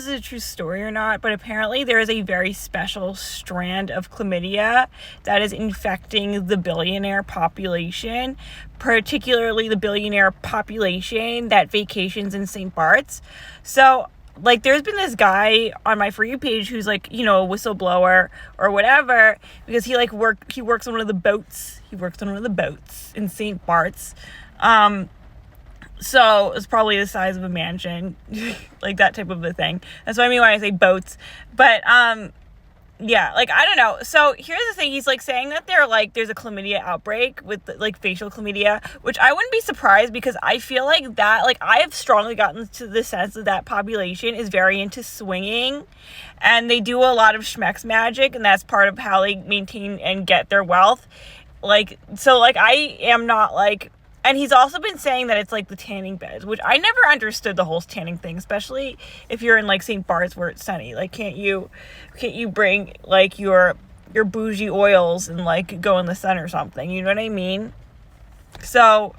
this is a true story or not, but apparently there is a very special strand of chlamydia that is infecting the billionaire population, particularly the billionaire population that vacations in St. Barts. So, like, there's been this guy on my For You page who's, like, you know, a whistleblower or whatever, because he works on one of the boats. He works on one of the boats in St. Barts. So it's probably the size of a mansion, like that type of a thing. That's what I mean when I say boats. But, yeah, like, I don't know. So here's the thing. He's, like, saying that there's a chlamydia outbreak with, like, facial chlamydia, which I wouldn't be surprised, because I feel like that, like, I have strongly gotten to the sense that population is very into swinging, and they do a lot of schmex magic, and that's part of how they maintain and get their wealth. Like, so, like, I am not, like... And he's also been saying that it's, like, the tanning beds, which I never understood the whole tanning thing, especially if you're in, like, St. Barts where it's sunny. Like, can't you bring, like, your bougie oils and, like, go in the sun or something? You know what I mean? So,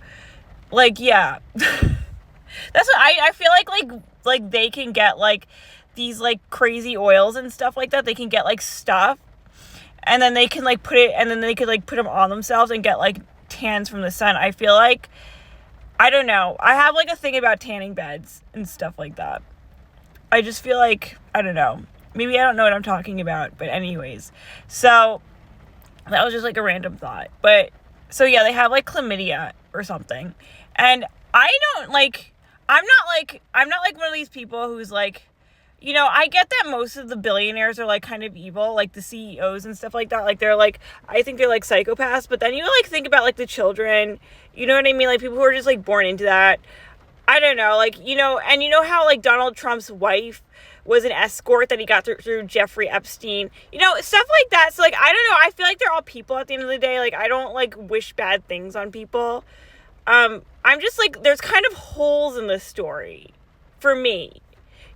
like, yeah. That's what I feel like they can get, like, these, like, crazy oils and stuff like that. They can get, like, stuff, and then they can, like, put them on themselves and get, like, tans from the sun. I feel like, I don't know, I have, like, a thing about tanning beds and stuff like that. I just feel like, I don't know, maybe I don't know what I'm talking about, but anyways, so that was just, like, a random thought. But so yeah, they have, like, chlamydia or something, and I don't, like, I'm not like one of these people who's, like, you know, I get that most of the billionaires are, like, kind of evil, like, the CEOs and stuff like that. Like, they're, like, I think they're, like, psychopaths. But then you, like, think about, like, the children. You know what I mean? Like, people who are just, like, born into that. I don't know. Like, you know, and you know how, like, Donald Trump's wife was an escort that he got through Jeffrey Epstein. You know, stuff like that. So, like, I don't know. I feel like they're all people at the end of the day. Like, I don't, like, wish bad things on people. I'm just, like, there's kind of holes in this story for me.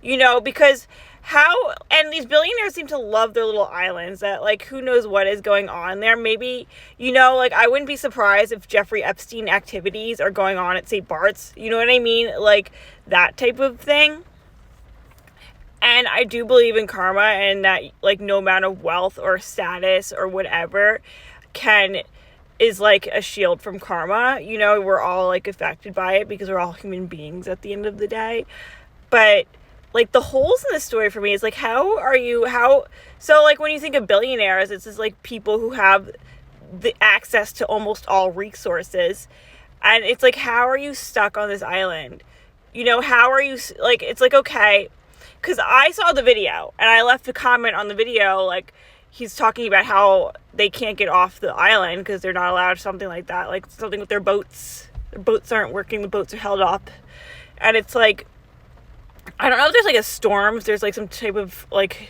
You know, because and these billionaires seem to love their little islands that, like, who knows what is going on there. Maybe, you know, like, I wouldn't be surprised if Jeffrey Epstein activities are going on at St. Barts. You know what I mean? Like, that type of thing. And I do believe in karma, and that, like, no amount of wealth or status or whatever is like a shield from karma. You know, we're all, like, affected by it because we're all human beings at the end of the day. But, like, the holes in this story for me is, like, so, like, when you think of billionaires, it's just, like, people who have the access to almost all resources, and it's, like, how are you stuck on this island? You know, how are you, like, it's, like, okay, because I saw the video, and I left a comment on the video, like, he's talking about how they can't get off the island because they're not allowed, something like that, like, something with their boats aren't working, the boats are held up, and it's, like, I don't know if there's, like, a storm, if there's, like, some type of, like,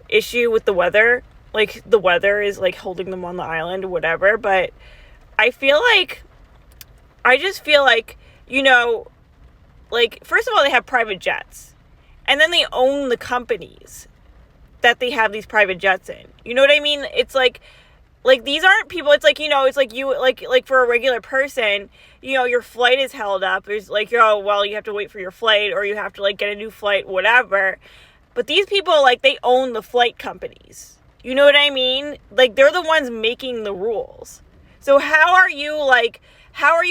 issue with the weather. Like, the weather is, like, holding them on the island or whatever. But I just feel like, you know, like, first of all, they have private jets. And then they own the companies that they have these private jets in. You know what I mean? It's, like, these aren't people, it's, like, you know, it's, like, you, like, for a regular person, you know, your flight is held up, there's, like, oh, well, you have to wait for your flight, or you have to, like, get a new flight, whatever, but these people, like, they own the flight companies, you know what I mean? Like, they're the ones making the rules, so how are you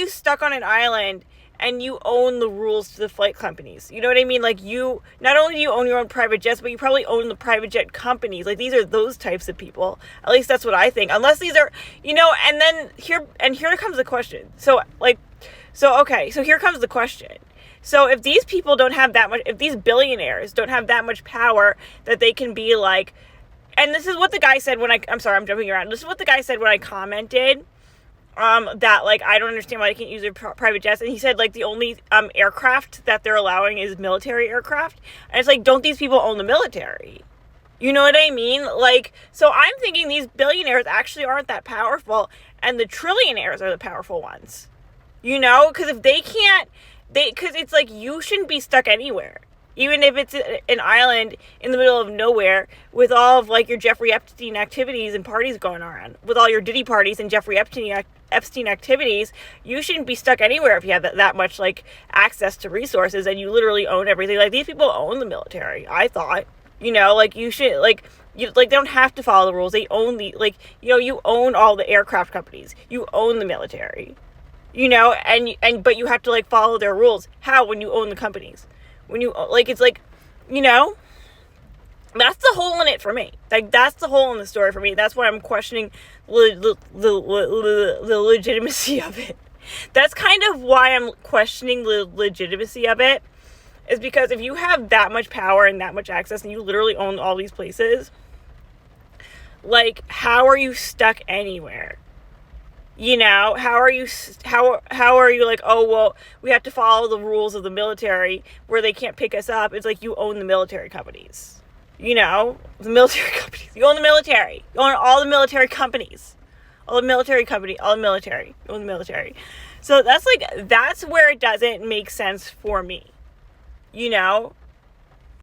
stuck on an island, and you own the rules to the flight companies. You know what I mean? Like, you, not only do you own your own private jets, but you probably own the private jet companies. Like, these are those types of people. At least that's what I think. Unless these are, you know, and then here comes the question. So here comes the question. So if these people don't have that much, if these billionaires don't have that much power that they can be like, and this is what the guy said when I'm sorry, I'm jumping around. This is what the guy said when I commented, that, like, I don't understand why they can't use their private jets. And he said, like, the only aircraft that they're allowing is military aircraft. And it's like, don't these people own the military? You know what I mean? Like, so I'm thinking these billionaires actually aren't that powerful, and the trillionaires are the powerful ones. You know? Because if they can't, because it's like, you shouldn't be stuck anywhere. Even if it's an island in the middle of nowhere with all of like your Jeffrey Epstein activities and parties going on, with all your Diddy parties and Jeffrey Epstein activities, you shouldn't be stuck anywhere if you have that much like access to resources and you literally own everything. Like, these people own the military, I thought. Like, you should, like, they don't have to follow the rules. They own you own all the aircraft companies. You own the military. But you have to like follow their rules. How? When you own the companies. When you, like, it's like, that's the hole in it for me. Like, that's the hole in the story for me. That's why I'm questioning the legitimacy of it. That's kind of why I'm questioning the legitimacy of it, is because if you have that much power and that much access and you literally own all these places, like, how are you stuck anywhere? How are you like, oh, well, we have to follow the rules of the military where they can't pick us up? It's like, you own the military companies. The military companies. You own the military. You own all the military companies. All the military. You own the military. So that's where it doesn't make sense for me.